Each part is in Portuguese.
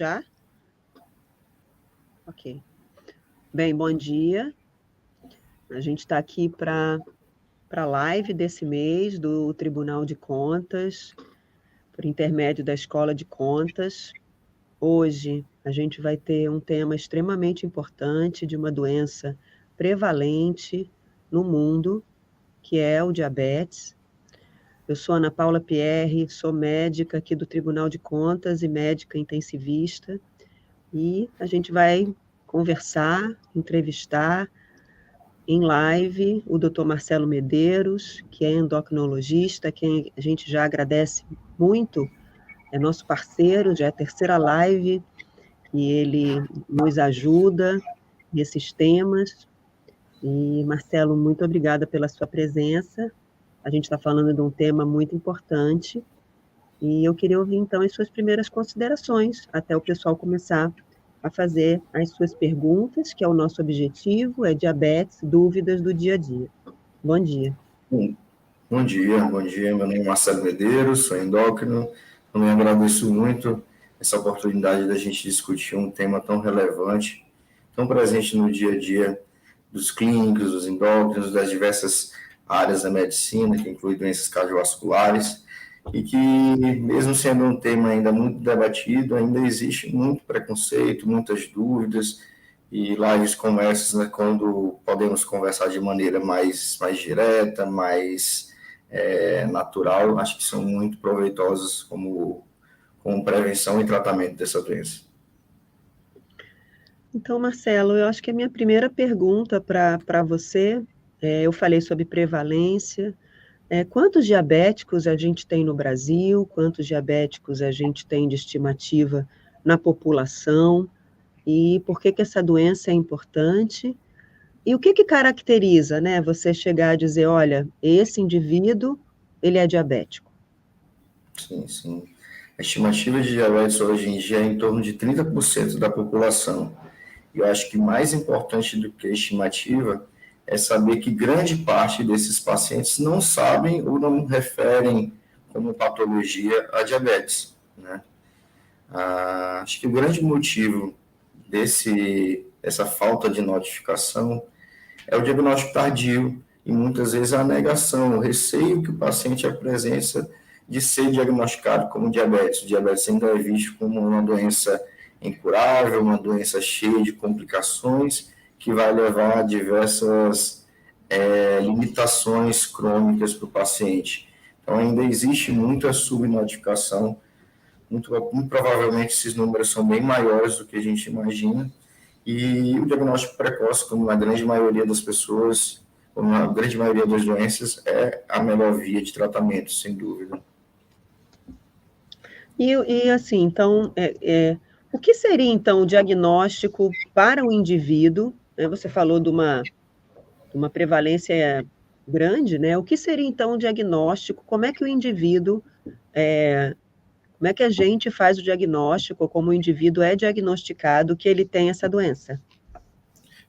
Já? Ok. Bem, bom dia. A gente está aqui para a live desse mês do Tribunal de Contas, por intermédio da Escola de Contas. Hoje a gente vai ter um tema extremamente importante de uma doença prevalente no mundo, que é o diabetes. Eu sou Ana Paula Pierre, sou médica aqui do Tribunal de Contas e médica intensivista, e a gente vai conversar, entrevistar em live o Dr. Marcelo Medeiros, que é endocrinologista, a quem a gente já agradece muito, é nosso parceiro, já é a terceira live, e ele nos ajuda nesses temas. E, Marcelo, muito obrigada pela sua presença. A gente está falando de um tema muito importante, e eu queria ouvir, então, as suas primeiras considerações, até o pessoal começar a fazer as suas perguntas, que é o nosso objetivo, é diabetes, dúvidas do dia a dia. Bom dia. Bom dia. Meu nome é Marcelo Medeiros, sou endócrino. Também agradeço muito essa oportunidade da gente discutir um tema tão relevante, tão presente no dia a dia dos clínicos, dos endócrinos, das diversas áreas da medicina, que inclui doenças cardiovasculares, e que, mesmo sendo um tema ainda muito debatido, ainda existe muito preconceito, muitas dúvidas, e lives como essas, né, quando podemos conversar de maneira mais direta, mais natural, acho que são muito proveitosas como prevenção e tratamento dessa doença. Então, Marcelo, eu acho que a minha primeira pergunta para você, eu falei sobre prevalência. Quantos diabéticos a gente tem no Brasil? Quantos diabéticos a gente tem de estimativa na população? E por que essa doença é importante? E o que caracteriza, né, você chegar a dizer, olha, esse indivíduo, ele é diabético? Sim. A estimativa de diabetes hoje em dia é em torno de 30% da população. E eu acho que mais importante do que a estimativa é saber que grande parte desses pacientes não sabem ou não referem como patologia a diabetes, né? Acho que o grande motivo dessa falta de notificação é o diagnóstico tardio e muitas vezes a negação, o receio que o paciente apresenta de ser diagnosticado como diabetes. O diabetes ainda é visto como uma doença incurável, uma doença cheia de complicações que vai levar a diversas limitações crônicas para o paciente. Então ainda existe muita subnotificação, muito provavelmente esses números são bem maiores do que a gente imagina, e o diagnóstico precoce, como na grande maioria das pessoas, como na grande maioria das doenças, é a melhor via de tratamento, sem dúvida. E assim, então, o que seria, então, o diagnóstico para o indivíduo? Você falou de uma prevalência grande, né? O que seria, então, o diagnóstico? Como é que o indivíduo, como é que a gente faz o diagnóstico, como o indivíduo é diagnosticado que ele tem essa doença?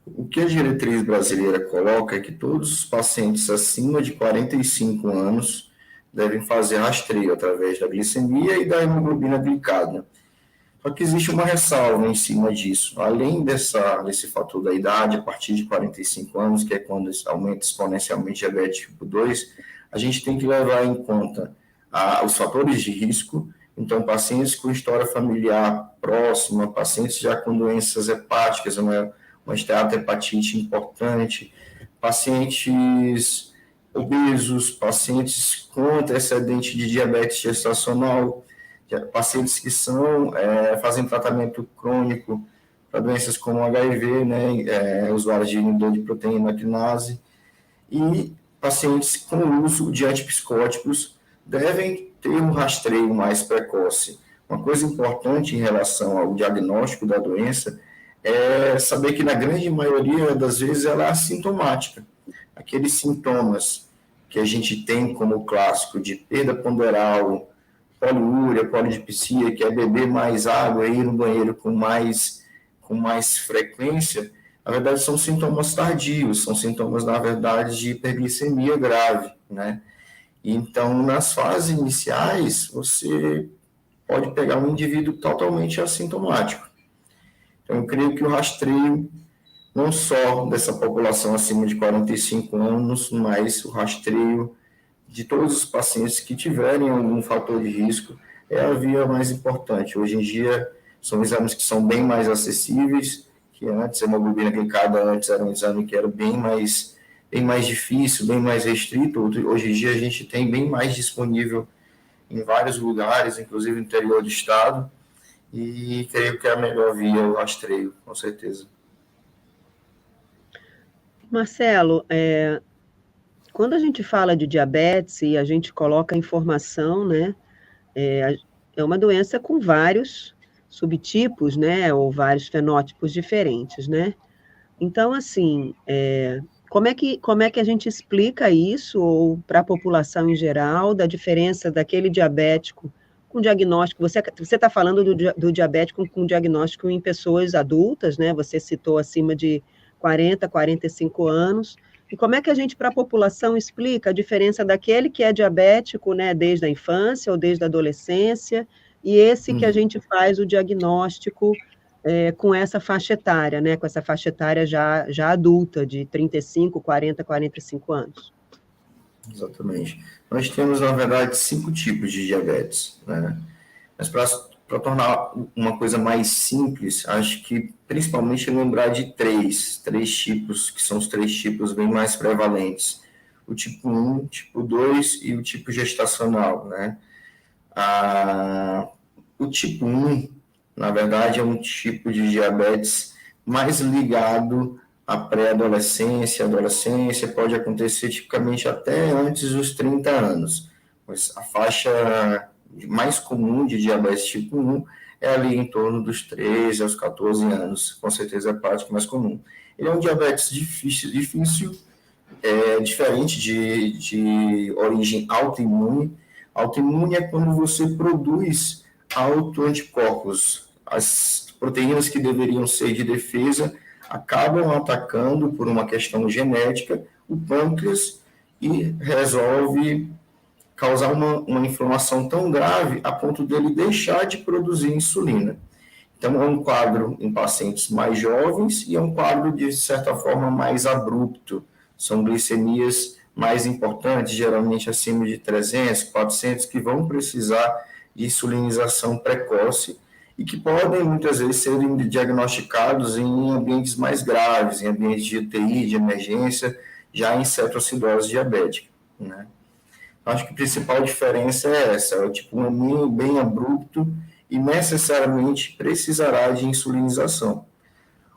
O que a diretriz brasileira coloca é que todos os pacientes acima de 45 anos devem fazer rastreio através da glicemia e da hemoglobina glicada. Só que existe uma ressalva em cima disso. Além desse fator da idade, a partir de 45 anos, que é quando aumenta exponencialmente diabetes tipo 2, a gente tem que levar em conta os fatores de risco. Então, pacientes com história familiar próxima, pacientes já com doenças hepáticas, uma esteatohepatite importante, pacientes obesos, pacientes com antecedente de diabetes gestacional, pacientes que fazem tratamento crônico para doenças como HIV, né, usuários de inibidor de proteína quinase, e pacientes com uso de antipsicóticos devem ter um rastreio mais precoce. Uma coisa importante em relação ao diagnóstico da doença é saber que na grande maioria das vezes ela é assintomática. Aqueles sintomas que a gente tem como clássico de perda ponderal, poliúria, polidipsia, que é beber mais água e ir no banheiro com mais frequência, na verdade são sintomas tardios, são sintomas, na verdade, de hiperglicemia grave, né? Então, nas fases iniciais, você pode pegar um indivíduo totalmente assintomático. Então, eu creio que o rastreio, não só dessa população acima de 45 anos, mas o rastreio de todos os pacientes que tiverem algum fator de risco, é a via mais importante. Hoje em dia, são exames que são bem mais acessíveis, que antes a hemoglobina glicada antes era um exame que era bem mais difícil, bem mais restrito. Hoje em dia a gente tem bem mais disponível em vários lugares, inclusive no interior do estado, e creio que é a melhor via o rastreio, com certeza. Marcelo, quando a gente fala de diabetes e a gente coloca a informação, né, é uma doença com vários subtipos, né, ou vários fenótipos diferentes, né? Então, assim, como é que a gente explica isso, ou para a população em geral, da diferença daquele diabético com diagnóstico? Você está falando do diabético com diagnóstico em pessoas adultas, né? Você citou acima de 40, 45 anos. E como é que a gente, para a população, explica a diferença daquele que é diabético, né, desde a infância ou desde a adolescência, e esse que a gente faz o diagnóstico com essa faixa etária, né, com essa faixa etária já adulta, de 35, 40, 45 anos? Exatamente. Nós temos, na verdade, 5 tipos de diabetes, né? Mas para tornar uma coisa mais simples, acho que principalmente lembrar de três tipos, que são os 3 tipos bem mais prevalentes. O tipo 1, o tipo 2 e o tipo gestacional, né? O tipo 1, na verdade, é um tipo de diabetes mais ligado à pré-adolescência, adolescência, pode acontecer tipicamente até antes dos 30 anos. Mas a faixa mais comum de diabetes tipo 1 é ali em torno dos 13 aos 14 anos, com certeza é a prática mais comum. Ele é um diabetes difícil, diferente de origem autoimune. Autoimune é quando você produz autoanticorpos. As proteínas que deveriam ser de defesa acabam atacando, por uma questão genética, o pâncreas e resolve causar uma inflamação tão grave a ponto dele deixar de produzir insulina. Então, é um quadro em pacientes mais jovens e é um quadro, de certa forma, mais abrupto. São glicemias mais importantes, geralmente acima de 300, 400, que vão precisar de insulinização precoce e que podem, muitas vezes, serem diagnosticados em ambientes mais graves, em ambientes de UTI, de emergência, já em cetoacidose diabética, né? Acho que a principal diferença é essa, é o tipo 1 bem abrupto e necessariamente precisará de insulinização.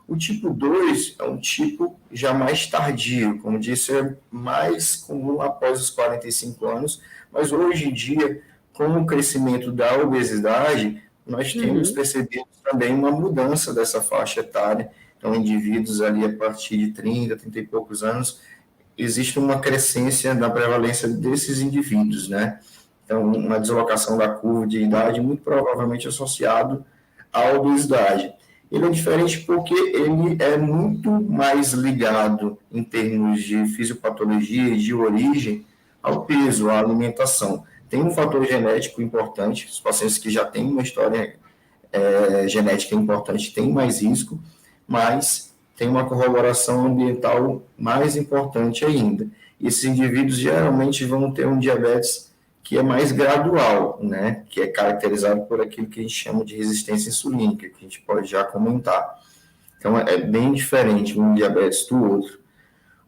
O tipo 2 é um tipo já mais tardio, como disse, é mais comum após os 45 anos, mas hoje em dia, com o crescimento da obesidade, nós temos percebido também uma mudança dessa faixa etária. Então, indivíduos ali a partir de 30, 30 e poucos anos, existe uma crescência da prevalência desses indivíduos, né? Então, uma deslocação da curva de idade muito provavelmente associado à obesidade. Ele é diferente porque ele é muito mais ligado, em termos de fisiopatologia e de origem, ao peso, à alimentação. Tem um fator genético importante, os pacientes que já têm uma história genética importante têm mais risco, mas tem uma corroboração ambiental mais importante ainda. Esses indivíduos geralmente vão ter um diabetes que é mais gradual, né? Que é caracterizado por aquilo que a gente chama de resistência insulínica, que a gente pode já comentar. Então, é bem diferente um diabetes do outro.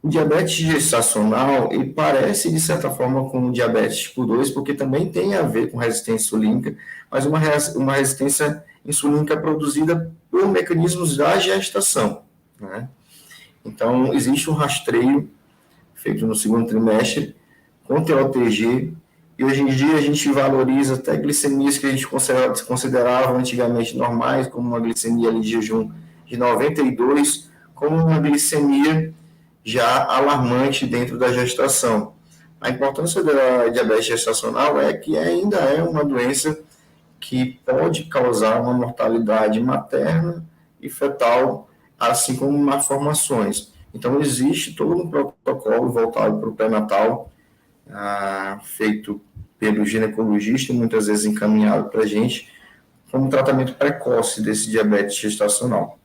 O diabetes gestacional, ele parece, de certa forma, com o diabetes tipo 2, porque também tem a ver com resistência insulínica, mas uma resistência insulínica produzida por mecanismos da gestação, né? Então, existe um rastreio feito no segundo trimestre com TOTG, e hoje em dia a gente valoriza até glicemias que a gente considerava antigamente normais, como uma glicemia ali de jejum de 92, como uma glicemia já alarmante dentro da gestação. A importância da diabetes gestacional é que ainda é uma doença que pode causar uma mortalidade materna e fetal, assim como malformações. Então, existe todo um protocolo voltado para o pré-natal, feito pelo ginecologista, muitas vezes encaminhado para a gente, como tratamento precoce desse diabetes gestacional.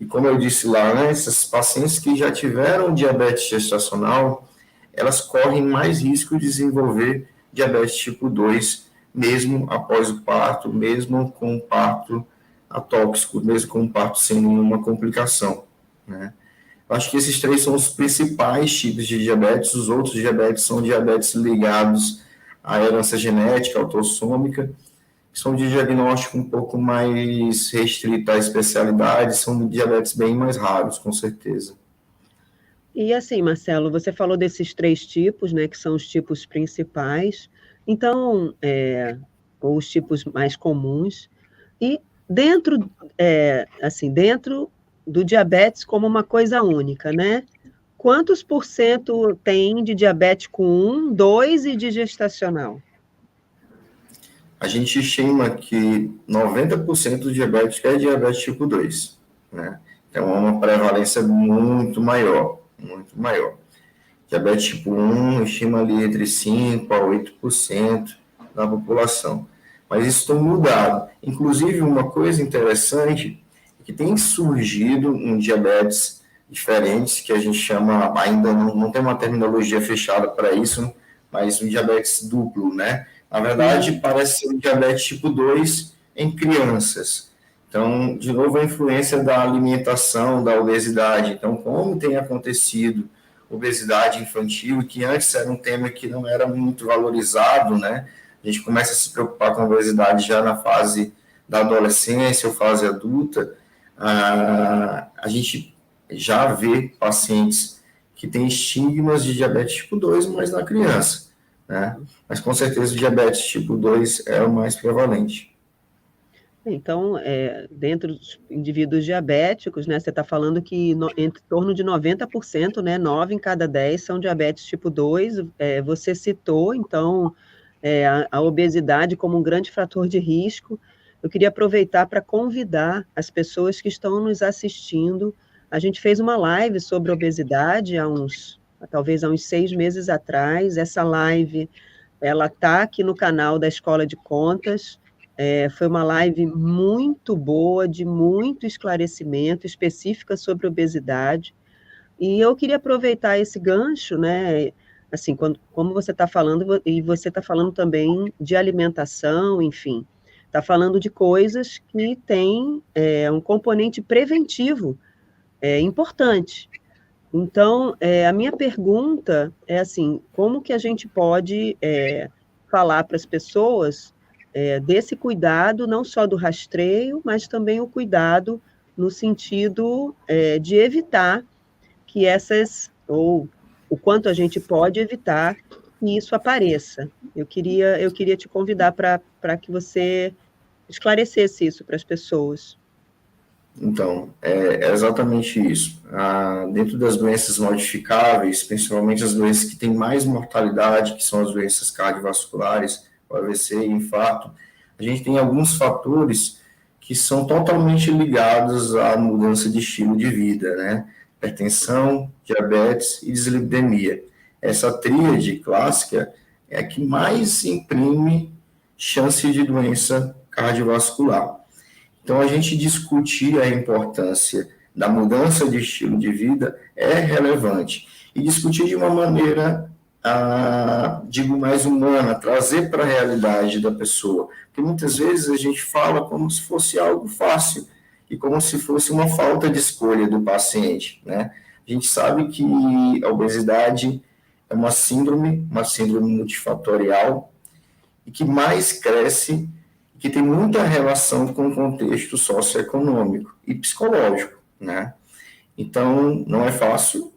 E como eu disse lá antes, essas pacientes que já tiveram diabetes gestacional, elas correm mais risco de desenvolver diabetes tipo 2, mesmo após o parto, mesmo com o parto atóxico, mesmo com o parto sem nenhuma complicação, né? Eu acho que esses três são os principais tipos de diabetes. Os outros diabetes são diabetes ligados à herança genética, autossômica, que são de diagnóstico um pouco mais restrito à especialidade, são diabetes bem mais raros, com certeza. E assim, Marcelo, você falou desses 3 tipos, né, que são os tipos principais, então, ou os tipos mais comuns, e dentro, assim, dentro do diabetes como uma coisa única, né? Quantos por cento tem de diabético 1, 2 e de gestacional? A gente estima que 90% do diabético é diabetes tipo 2, né? Então, é uma prevalência muito maior, muito maior. Diabetes tipo 1 estima ali entre 5% a 8% da população. Mas isso tem mudado. Inclusive, uma coisa interessante é que tem surgido um diabetes diferente, que a gente chama, ainda não tem uma terminologia fechada para isso, mas um diabetes duplo, né? Na verdade, parece ser um diabetes tipo 2 em crianças. Então, de novo, a influência da alimentação, da obesidade. Então, como tem acontecido obesidade infantil, que antes era um tema que não era muito valorizado, né? A gente começa a se preocupar com a obesidade já na fase da adolescência ou fase adulta. A gente já vê pacientes que têm estigmas de diabetes tipo 2, mas na criança, né? Mas com certeza o diabetes tipo 2 é o mais prevalente. Então, dentro dos indivíduos diabéticos, né, você está falando que em torno de 90%, né, 9 em cada 10 são diabetes tipo 2. Você citou, então, a obesidade como um grande fator de risco. Eu queria aproveitar para convidar as pessoas que estão nos assistindo. A gente fez uma live sobre obesidade talvez há uns 6 meses atrás. Essa live, ela está aqui no canal da Escola de Contas. Foi uma live muito boa, de muito esclarecimento, específica sobre obesidade. E eu queria aproveitar esse gancho, né? Assim, como você está falando, e você está falando também de alimentação, enfim, está falando de coisas que têm um componente preventivo importante. Então, a minha pergunta é assim, como que a gente pode falar para as pessoas desse cuidado, não só do rastreio, mas também o cuidado no sentido de evitar que ou o quanto a gente pode evitar que isso apareça. Eu queria te convidar para que você esclarecesse isso para as pessoas. Então, é exatamente isso. Dentro das doenças modificáveis, principalmente as doenças que têm mais mortalidade, que são as doenças cardiovasculares, o AVC e infarto, a gente tem alguns fatores que são totalmente ligados à mudança de estilo de vida, né? Hipertensão, diabetes e dislipidemia. Essa tríade clássica é a que mais imprime chance de doença cardiovascular. Então, a gente discutir a importância da mudança de estilo de vida é relevante. E discutir de uma maneira, digo, mais humana, trazer para a realidade da pessoa. Porque muitas vezes a gente fala como se fosse algo fácil e como se fosse uma falta de escolha do paciente, né? A gente sabe que a obesidade é uma síndrome multifatorial, e que mais cresce, que tem muita relação com o contexto socioeconômico e psicológico, né? Então, não é fácil.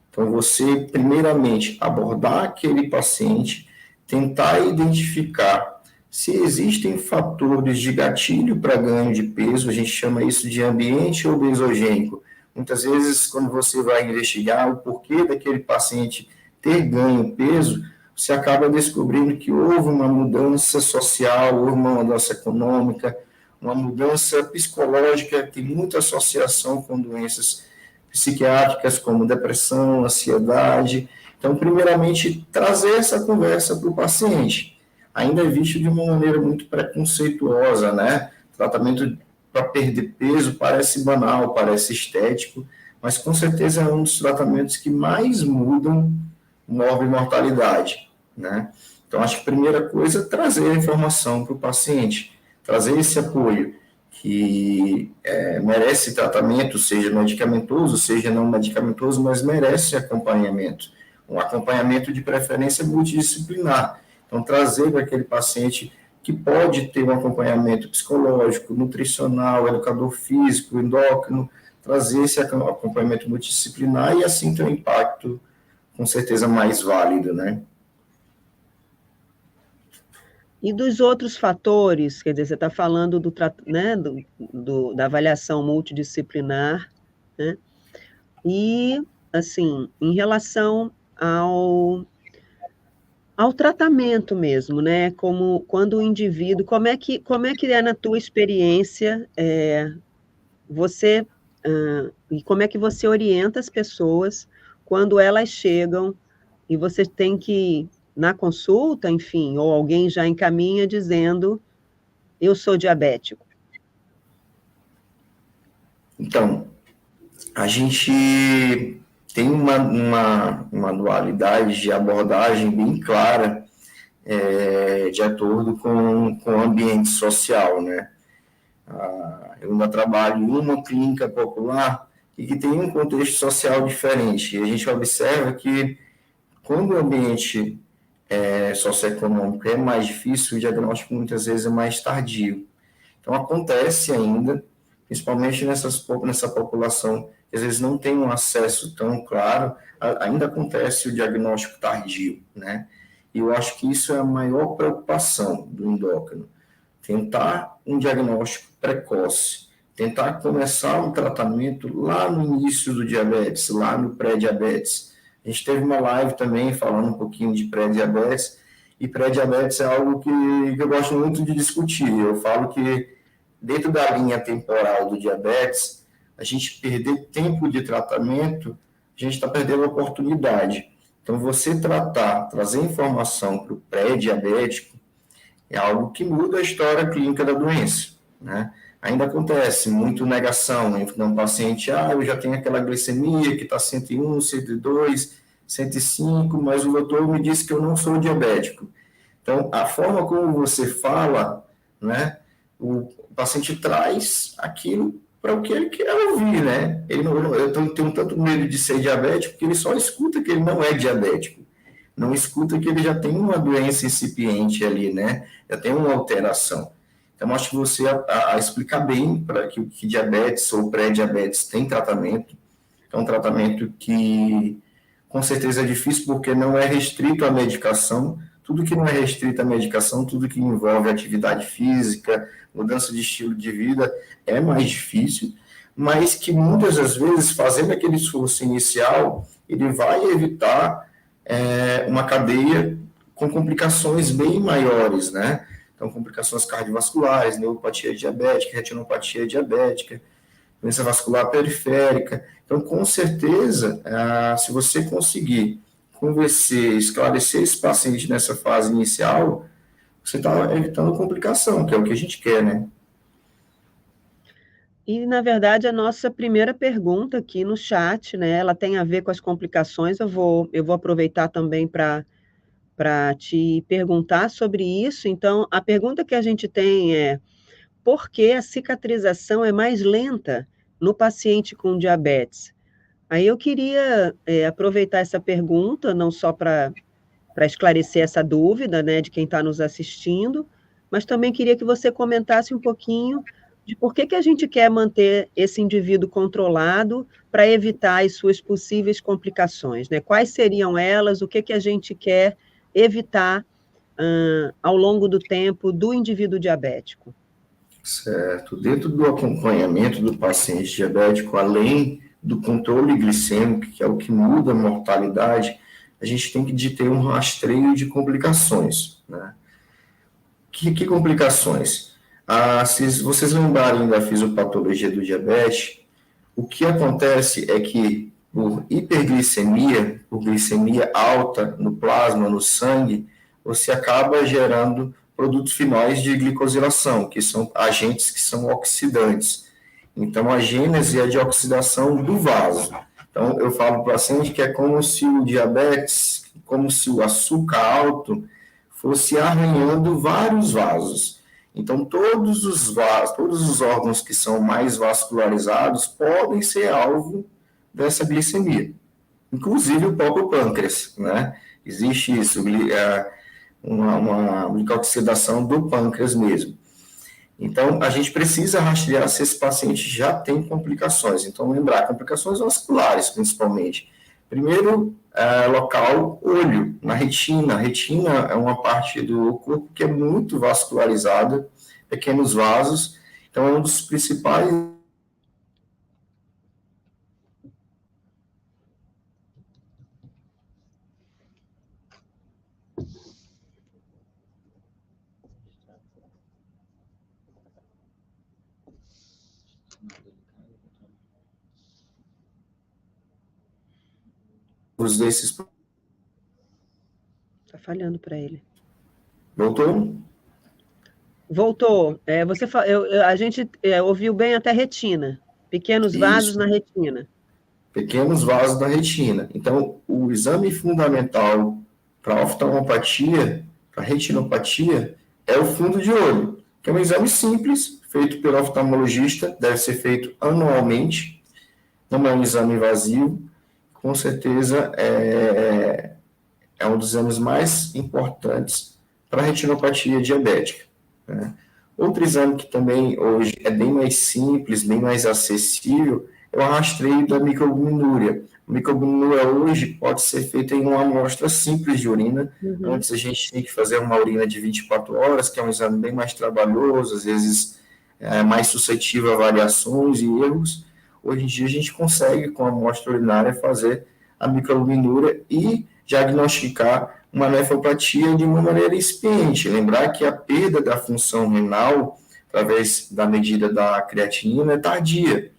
Então, você, primeiramente, abordar aquele paciente, tentar identificar se existem fatores de gatilho para ganho de peso, a gente chama isso de ambiente obesogênico. Muitas vezes, quando você vai investigar o porquê daquele paciente ter ganho peso, você acaba descobrindo que houve uma mudança social, houve uma mudança econômica, uma mudança psicológica, tem muita associação com doenças psiquiátricas como depressão, ansiedade. Então, primeiramente, trazer essa conversa para o paciente. Ainda é visto de uma maneira muito preconceituosa, né? Tratamento para perder peso parece banal, parece estético, mas com certeza é um dos tratamentos que mais mudam morbimortalidade, né? Então, acho que a primeira coisa é trazer a informação para o paciente, trazer esse apoio, que merece tratamento, seja medicamentoso, seja não medicamentoso, mas merece acompanhamento. Um acompanhamento de preferência multidisciplinar. Então, trazer para aquele paciente que pode ter um acompanhamento psicológico, nutricional, educador físico, endócrino, trazer esse acompanhamento multidisciplinar e assim ter um impacto com certeza mais válido, né? E dos outros fatores, quer dizer, você está falando né, da avaliação multidisciplinar, né? E, assim, em relação ao tratamento mesmo, né? Como quando o indivíduo, como é que é na tua experiência, você e como é que você orienta as pessoas quando elas chegam e você tem que, na consulta, enfim, ou alguém já encaminha dizendo, eu sou diabético? Então, a gente tem uma dualidade de abordagem bem clara, de acordo com o ambiente social, né? Eu ainda trabalho em uma clínica popular e que tem um contexto social diferente. E a gente observa que, quando o ambiente socioeconômico é mais difícil, o diagnóstico muitas vezes é mais tardio. Então, acontece ainda, principalmente nessa população que às vezes não tem um acesso tão claro, ainda acontece o diagnóstico tardio, né? E eu acho que isso é a maior preocupação do endócrino. Tentar um diagnóstico precoce, tentar começar um tratamento lá no início do diabetes, lá no pré-diabetes. A gente teve uma live também falando um pouquinho de pré-diabetes, e pré-diabetes é algo que eu gosto muito de discutir. Eu falo que, dentro da linha temporal do diabetes, a gente perder tempo de tratamento, a gente está perdendo a oportunidade. Então, você trazer informação para o pré-diabético, é algo que muda a história clínica da doença, né? Ainda acontece muito negação, então o paciente, eu já tenho aquela glicemia que está 101, 102, 105, mas o doutor me disse que eu não sou diabético. Então, a forma como você fala, né, o paciente traz aquilo para o que ele quer ouvir, né? Eu tenho tanto medo de ser diabético que ele só escuta que ele não é diabético. Não escuta que ele já tem uma doença incipiente ali, né? Já tem uma alteração. Então, acho que você a explicar bem para que diabetes ou pré-diabetes tem tratamento. É um tratamento que, com certeza, é difícil porque não é restrito à medicação. Tudo que não é restrito à medicação, tudo que envolve atividade física, mudança de estilo de vida, é mais difícil, mas que muitas das vezes, fazendo aquele esforço inicial, ele vai evitar uma cadeia com complicações bem maiores, né? Então, complicações cardiovasculares, neuropatia diabética, retinopatia diabética, doença vascular periférica. Então, com certeza, se você conseguir convencer, esclarecer esse paciente nessa fase inicial, você está evitando complicação, que é o que a gente quer, né? E, na verdade, a nossa primeira pergunta aqui no chat, né, ela tem a ver com as complicações. Eu vou aproveitar também para te perguntar sobre isso. Então, a pergunta que a gente tem é: por que a cicatrização é mais lenta no paciente com diabetes? Aí eu queria aproveitar essa pergunta, não só para esclarecer essa dúvida, né, de quem está nos assistindo, mas também queria que você comentasse um pouquinho de por que a gente quer manter esse indivíduo controlado para evitar as suas possíveis complicações, né? Quais seriam elas, o que a gente quer evitar ao longo do tempo do indivíduo diabético? Certo. Dentro do acompanhamento do paciente diabético, além do controle glicêmico, que é o que muda a mortalidade, a gente tem que ter um rastreio de complicações, né? Que complicações? Se vocês lembrarem da fisiopatologia do diabetes, o que acontece é que, por hiperglicemia, por glicemia alta no plasma, no sangue, você acaba gerando produtos finais de glicosilação, que são agentes que são oxidantes. Então, a gênese é de oxidação do vaso. Então, eu falo para o paciente que é como se o diabetes, como se o açúcar alto fosse arranhando vários vasos. Então, todos os vasos, todos os órgãos que são mais vascularizados podem ser alvo dessa glicemia, inclusive o próprio pâncreas, né? Existe isso, uma glicoxidação do pâncreas mesmo. Então, a gente precisa rastrear se esse paciente já tem complicações. Então, lembrar, complicações vasculares, principalmente. Primeiro, local olho, na retina. A retina é uma parte do corpo que é muito vascularizada, pequenos vasos. Então, é um dos principais desses. Está falhando para ele. Voltou? Voltou. A gente ouviu bem até retina. Pequenos vasos na retina. Pequenos vasos da retina. Então, o exame fundamental para oftalmopatia, para retinopatia, é o fundo de olho, que é um exame simples, feito pelo oftalmologista, deve ser feito anualmente, não é um exame invasivo, com certeza é um dos exames mais importantes para a retinopatia diabética, né? Outro exame que também hoje é bem mais simples, bem mais acessível, é o rastreio da microalbuminúria. A microalbuminúria hoje pode ser feita em uma amostra simples de urina. Antes a gente tinha que fazer uma urina de 24 horas, que é um exame bem mais trabalhoso, às vezes mais suscetível a variações e erros. Hoje em dia a gente consegue, com a amostra urinária, fazer a microalbuminúria e diagnosticar uma nefropatia de uma maneira incipiente. Lembrar que a perda da função renal, através da medida da creatinina, é tardia,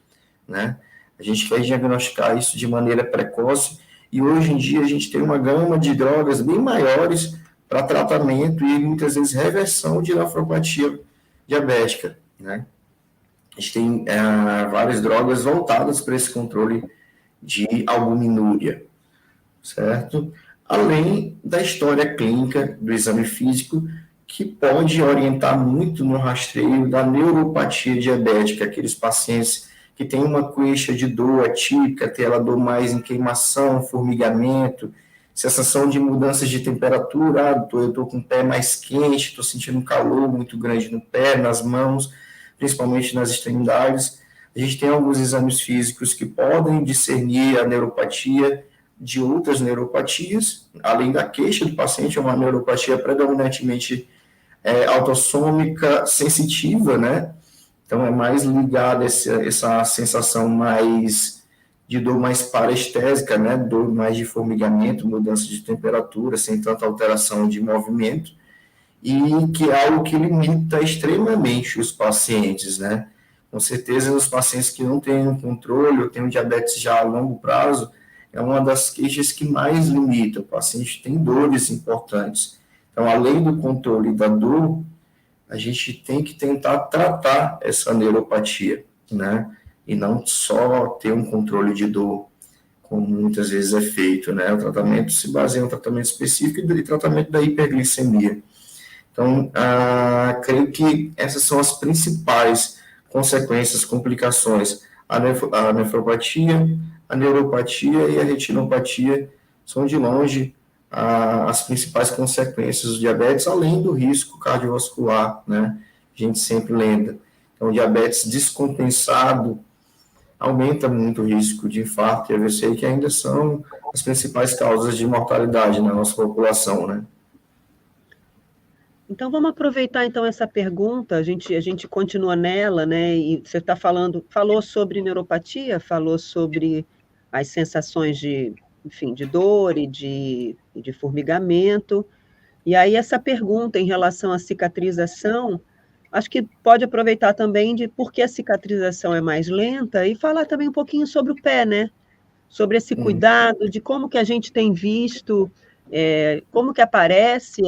né? A gente quer diagnosticar isso de maneira precoce e hoje em dia a gente tem uma gama de drogas bem maiores para tratamento e muitas vezes reversão de nefropatia diabética, né? A gente tem várias drogas voltadas para esse controle de albuminúria, certo? Além da história clínica do exame físico, que pode orientar muito no rastreio da neuropatia diabética, aqueles pacientes que têm uma queixa de dor atípica, tem ela dor mais em queimação, formigamento, sensação de mudanças de temperatura, eu estou com o pé mais quente, estou sentindo um calor muito grande no pé, nas mãos, principalmente nas extremidades. A gente tem alguns exames físicos que podem discernir a neuropatia de outras neuropatias, além da queixa do paciente, é uma neuropatia predominantemente autossômica sensitiva, né? Então, é mais ligada essa sensação mais de dor mais parestésica, né? Dor mais de formigamento, mudança de temperatura, sem tanta alteração de movimento, e que é algo que limita extremamente os pacientes, né? Com certeza, os pacientes que não têm um controle ou têm um diabetes já a longo prazo, é uma das queixas que mais limita. O paciente tem dores importantes. Então, além do controle da dor, a gente tem que tentar tratar essa neuropatia, né? E não só ter um controle de dor, como muitas vezes é feito, né? O tratamento se baseia em um tratamento específico e tratamento da hiperglicemia. Então, creio que essas são as principais consequências, complicações. A nefropatia, a neuropatia e a retinopatia são, de longe, as principais consequências do diabetes, além do risco cardiovascular, né? A gente sempre lembra. Então, o diabetes descompensado aumenta muito o risco de infarto e AVC, que ainda são as principais causas de mortalidade na nossa população, né? Então, vamos aproveitar, então, essa pergunta, a gente continua nela, né, e você falou sobre neuropatia, falou sobre as sensações enfim, de dor e de formigamento, e aí essa pergunta em relação à cicatrização, acho que pode aproveitar também de por que a cicatrização é mais lenta e falar também um pouquinho sobre o pé, né, sobre esse cuidado, de como que a gente tem visto, como que aparece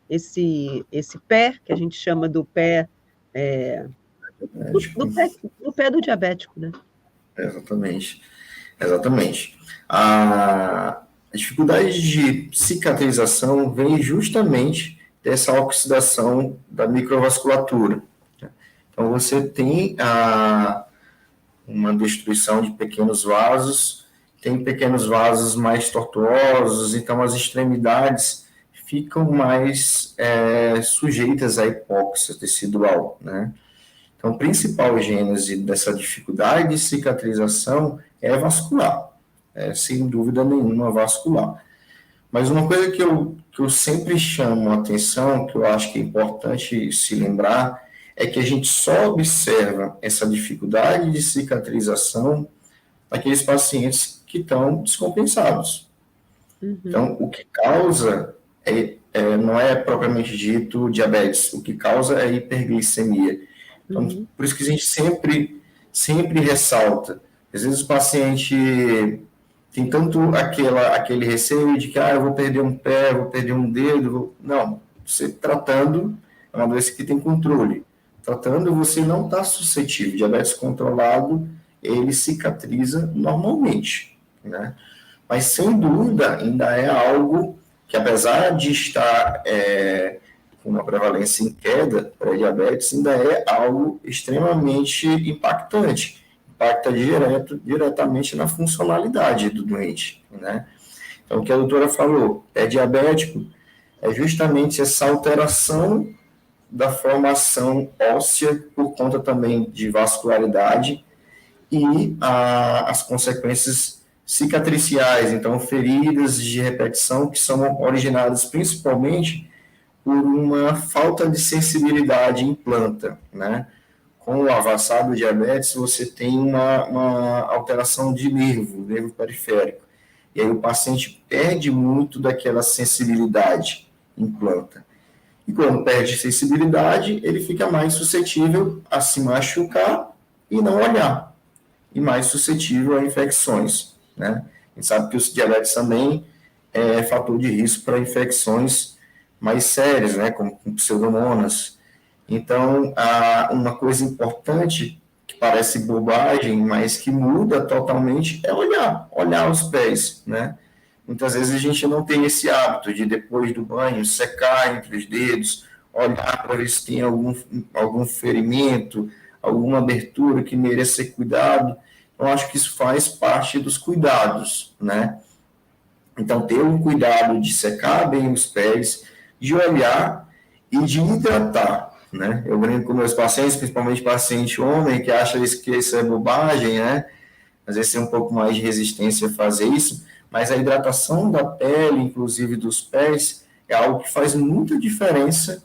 esse pé, que a gente chama do pé, do pé do diabético, né? Exatamente, exatamente. A dificuldade de cicatrização vem justamente dessa oxidação da microvasculatura. Então, você tem uma destruição de pequenos vasos, tem pequenos vasos mais tortuosos, então as extremidades ficam mais sujeitas à hipóxia tecidual, né? Então, a principal gênese dessa dificuldade de cicatrização é vascular, sem dúvida nenhuma vascular. Mas uma coisa que eu sempre chamo a atenção, que eu acho que é importante se lembrar, é que a gente só observa essa dificuldade de cicatrização naqueles pacientes que estão descompensados. Uhum. Então, o que causa não é propriamente dito diabetes, o que causa é hiperglicemia. Então, por isso que a gente sempre ressalta. Às vezes o paciente tem tanto aquele receio de que eu vou perder um pé, vou perder um dedo. Não, você tratando, é uma doença que tem controle. Tratando, você não está suscetível. Diabetes controlado, ele cicatriza normalmente, né? Mas, sem dúvida, ainda é algo que, apesar de estar com uma prevalência em queda para diabetes, ainda é algo extremamente impactante. Impacta diretamente na funcionalidade do doente, né? Então, o que a doutora falou, diabético, é justamente essa alteração da formação óssea por conta também de vascularidade e as consequências cicatriciais, então feridas de repetição que são originadas principalmente por uma falta de sensibilidade em planta, né? Com o avançado diabetes, você tem uma alteração de nervo periférico, e aí o paciente perde muito daquela sensibilidade em planta. E quando perde sensibilidade, ele fica mais suscetível a se machucar e não olhar, e mais suscetível a infecções, né? A gente sabe que os diabetes também é fator de risco para infecções mais sérias, né, como pseudomonas. Então, uma coisa importante, que parece bobagem, mas que muda totalmente, é olhar os pés, né? Muitas vezes a gente não tem esse hábito de, depois do banho, secar entre os dedos, olhar para ver se tem algum ferimento, alguma abertura que mereça ser cuidado. Eu acho que isso faz parte dos cuidados, né? Então, ter um cuidado de secar bem os pés, de olhar e de hidratar, né? Eu brinco com meus pacientes, principalmente paciente homem, que acha que isso é bobagem, né? Às vezes tem um pouco mais de resistência a fazer isso, mas a hidratação da pele, inclusive dos pés, é algo que faz muita diferença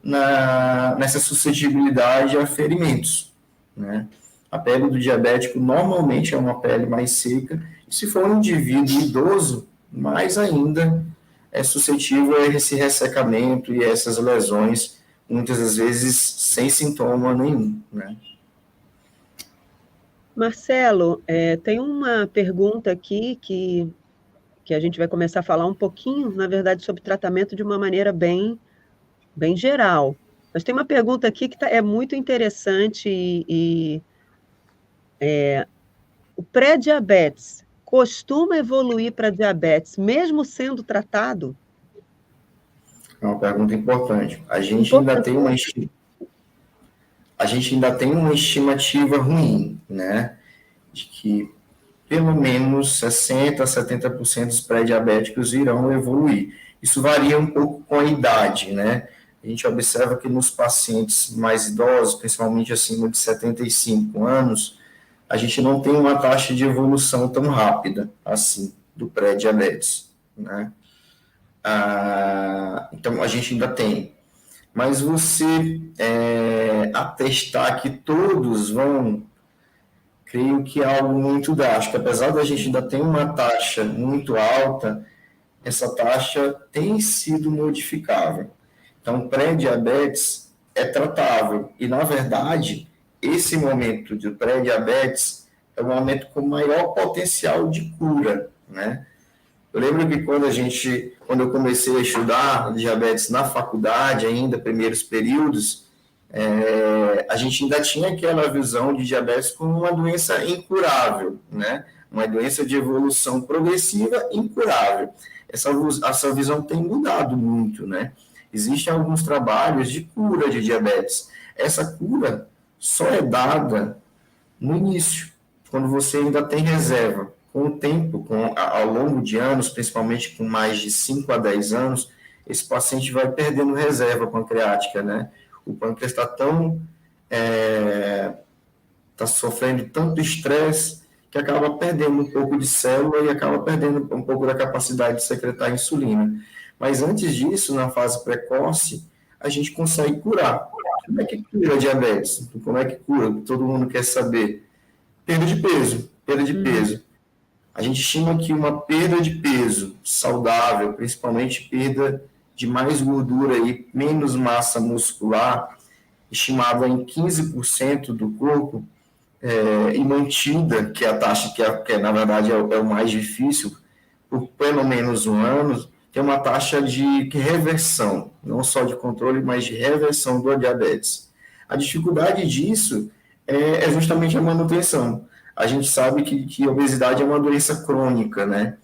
nessa suscetibilidade a ferimentos, né? A pele do diabético normalmente é uma pele mais seca, e se for um indivíduo idoso, mais ainda é suscetível a esse ressecamento e a essas lesões, muitas das vezes sem sintoma nenhum, né? Marcelo, tem uma pergunta aqui que a gente vai começar a falar um pouquinho, na verdade, sobre tratamento de uma maneira bem geral. Mas tem uma pergunta aqui que é muito interessante o pré-diabetes costuma evoluir para diabetes mesmo sendo tratado? É uma pergunta importante. A gente ainda tem uma estimativa ruim, né? De que pelo menos 60% a 70% dos pré-diabéticos irão evoluir. Isso varia um pouco com a idade, né? A gente observa que nos pacientes mais idosos, principalmente acima de 75 anos, a gente não tem uma taxa de evolução tão rápida assim do pré-diabetes, né? Então, a gente ainda tem. Mas você atestar que todos vão, creio que é algo muito drástico. Apesar da gente ainda ter uma taxa muito alta, essa taxa tem sido modificável. Então, pré-diabetes é tratável. E, na verdade, esse momento de pré-diabetes é o momento com maior potencial de cura, né? Eu lembro que quando eu comecei a estudar diabetes na faculdade, ainda, primeiros períodos, a gente ainda tinha aquela visão de diabetes como uma doença incurável, né? Uma doença de evolução progressiva incurável. Essa visão tem mudado muito, né? Existem alguns trabalhos de cura de diabetes. Essa cura só é dada no início, quando você ainda tem reserva. Com o tempo, ao longo de anos, principalmente com mais de 5 a 10 anos, esse paciente vai perdendo reserva pancreática, né? O pâncreas está sofrendo tanto estresse que acaba perdendo um pouco de célula e acaba perdendo um pouco da capacidade de secretar insulina. Mas antes disso, na fase precoce, a gente consegue curar. Como é que cura a diabetes? Como é que cura? Todo mundo quer saber. Perda de peso, perda de peso. A gente estima que uma perda de peso saudável, principalmente perda de mais gordura e menos massa muscular, estimada em 15% do corpo, e mantida, que é a taxa que na verdade é o mais difícil, por pelo menos um ano, tem uma taxa de reversão, não só de controle, mas de reversão do diabetes. A dificuldade disso é justamente a manutenção. A gente sabe que a obesidade é uma doença crônica, né?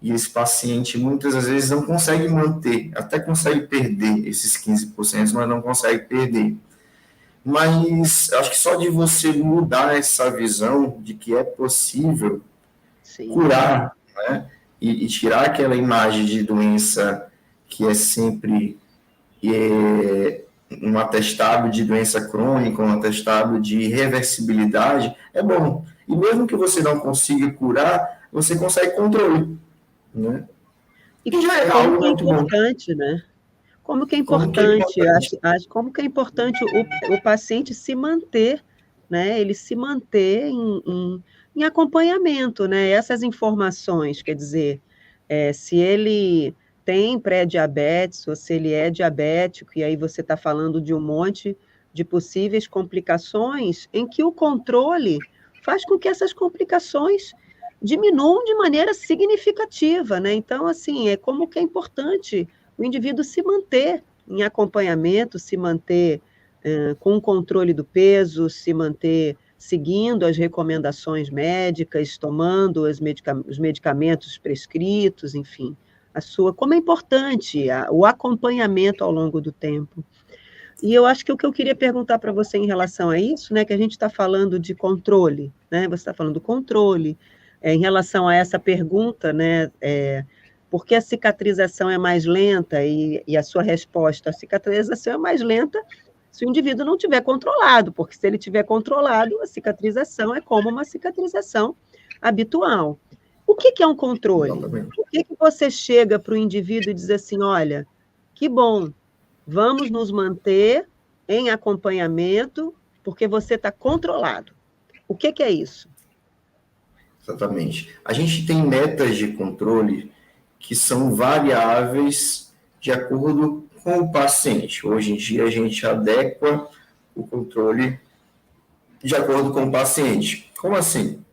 E esse paciente muitas vezes não consegue manter, até consegue perder esses 15%, mas não consegue perder. Mas acho que só de você mudar essa visão de que é possível curar, né? E tirar aquela imagem de doença que é sempre um atestado de doença crônica, um atestado de reversibilidade, é bom. E mesmo que você não consiga curar, você consegue controle, né? E já é algo muito importante, né? Como que é importante o paciente se manter, né? Ele se manter em acompanhamento, né? Essas informações, quer dizer, se ele tem pré-diabetes ou se ele é diabético, e aí você está falando de um monte de possíveis complicações, em que o controle faz com que essas complicações diminuam de maneira significativa, né? Então, assim, como que é importante o indivíduo se manter em acompanhamento, se manter com o controle do peso, se manter seguindo as recomendações médicas, tomando os medicamentos prescritos, enfim, como é importante o acompanhamento ao longo do tempo. E eu acho que o que eu queria perguntar para você em relação a isso, né, que a gente está falando de controle, né, você está falando do controle, em relação a essa pergunta, né, por que a cicatrização é mais lenta? E a sua resposta, a cicatrização é mais lenta se o indivíduo não tiver controlado, porque se ele tiver controlado, a cicatrização é como uma cicatrização habitual. O que é um controle? Por que você chega para o indivíduo e diz assim, olha, que bom, vamos nos manter em acompanhamento, porque você está controlado. O que é isso? Exatamente. A gente tem metas de controle que são variáveis de acordo com o paciente. Hoje em dia, a gente adequa o controle de acordo com o paciente. Como assim?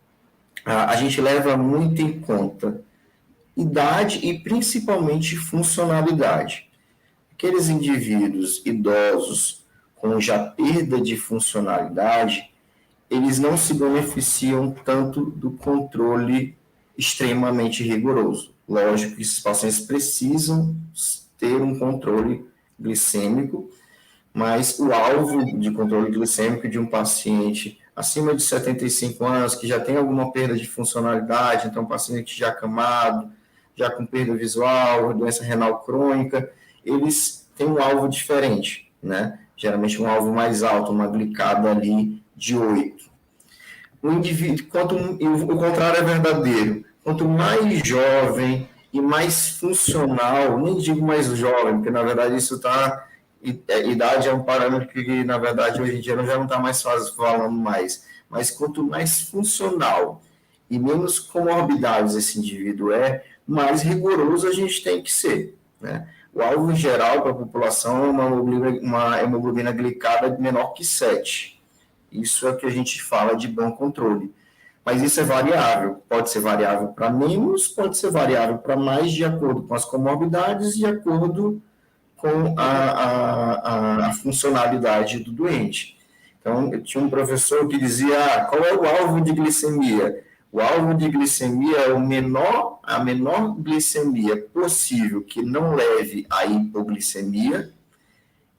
A gente leva muito em conta idade e principalmente funcionalidade. Aqueles indivíduos idosos com já perda de funcionalidade, eles não se beneficiam tanto do controle extremamente rigoroso. Lógico que esses pacientes precisam ter um controle glicêmico, mas o alvo de controle glicêmico de um paciente acima de 75 anos, que já tem alguma perda de funcionalidade, então paciente já acamado, já com perda visual, doença renal crônica, eles têm um alvo diferente, né? Geralmente um alvo mais alto, uma glicada ali de 8. O indivíduo, o contrário é verdadeiro. Quanto mais jovem e mais funcional, nem digo mais jovem, porque na verdade isso está... Idade é um parâmetro que, na verdade, hoje em dia já não está mais falando mais. Mas quanto mais funcional e menos comorbidades esse indivíduo mais rigoroso a gente tem que ser, né? O alvo geral para a população é uma hemoglobina glicada menor que 7. Isso é o que a gente fala de bom controle. Mas isso é variável, pode ser variável para menos, pode ser variável para mais, de acordo com as comorbidades, de acordo com a funcionalidade do doente. Então, eu tinha um professor que dizia, qual é o alvo de glicemia? O alvo de glicemia é a menor glicemia possível que não leve à hipoglicemia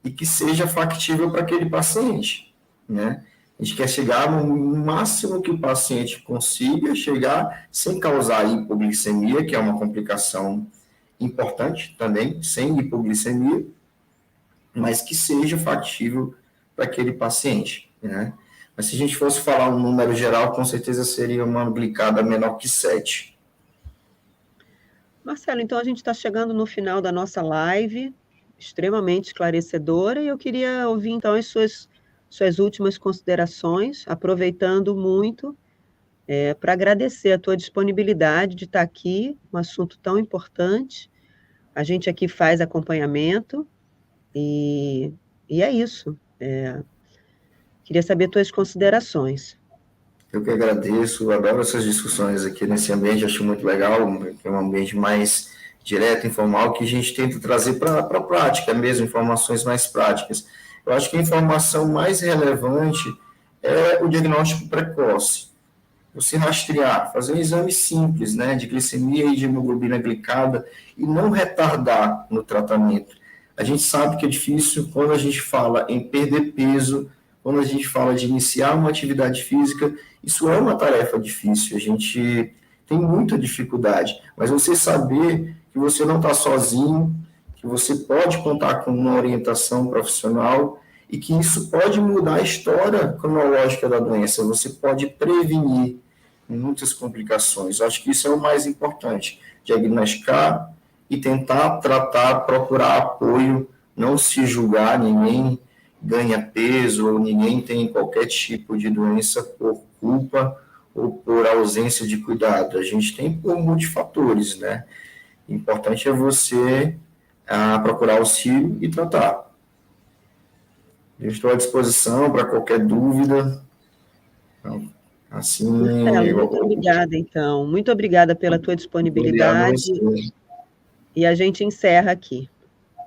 e que seja factível para aquele paciente, né? A gente quer chegar no máximo que o paciente consiga chegar sem causar hipoglicemia, que é uma complicação importante também, sem hipoglicemia, mas que seja factível para aquele paciente, né? Mas se a gente fosse falar um número geral, com certeza seria uma glicada menor que 7. Marcelo, então a gente está chegando no final da nossa live, extremamente esclarecedora, e eu queria ouvir então as suas últimas considerações, aproveitando muito para agradecer a tua disponibilidade de estar aqui, um assunto tão importante. A gente aqui faz acompanhamento e é isso. Queria saber tuas considerações. Eu que agradeço, adoro essas discussões aqui nesse ambiente, acho muito legal, é um ambiente mais direto, informal, que a gente tenta trazer para a prática mesmo, informações mais práticas. Eu acho que a informação mais relevante é o diagnóstico precoce. Você rastrear, fazer um exame simples, né, de glicemia e de hemoglobina glicada e não retardar no tratamento. A gente sabe que é difícil quando a gente fala em perder peso, quando a gente fala de iniciar uma atividade física, isso é uma tarefa difícil, a gente tem muita dificuldade, mas você saber que você não está sozinho, que você pode contar com uma orientação profissional e que isso pode mudar a história cronológica da doença, você pode prevenir muitas complicações. Eu acho que isso é o mais importante, diagnosticar e tentar tratar, procurar apoio, não se julgar, ninguém ganha peso, ou ninguém tem qualquer tipo de doença por culpa ou por ausência de cuidado. A gente tem por multifatores, né? O importante é você procurar auxílio e tratar. Eu estou à disposição para qualquer dúvida. Então, assim, Marcelo, muito obrigada, então. Muito obrigada pela tua disponibilidade. E a gente encerra aqui.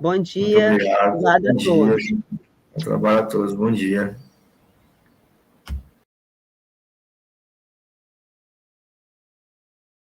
Bom dia. Muito obrigado. Obrigada a todos. Bom trabalho a todos. Bom dia.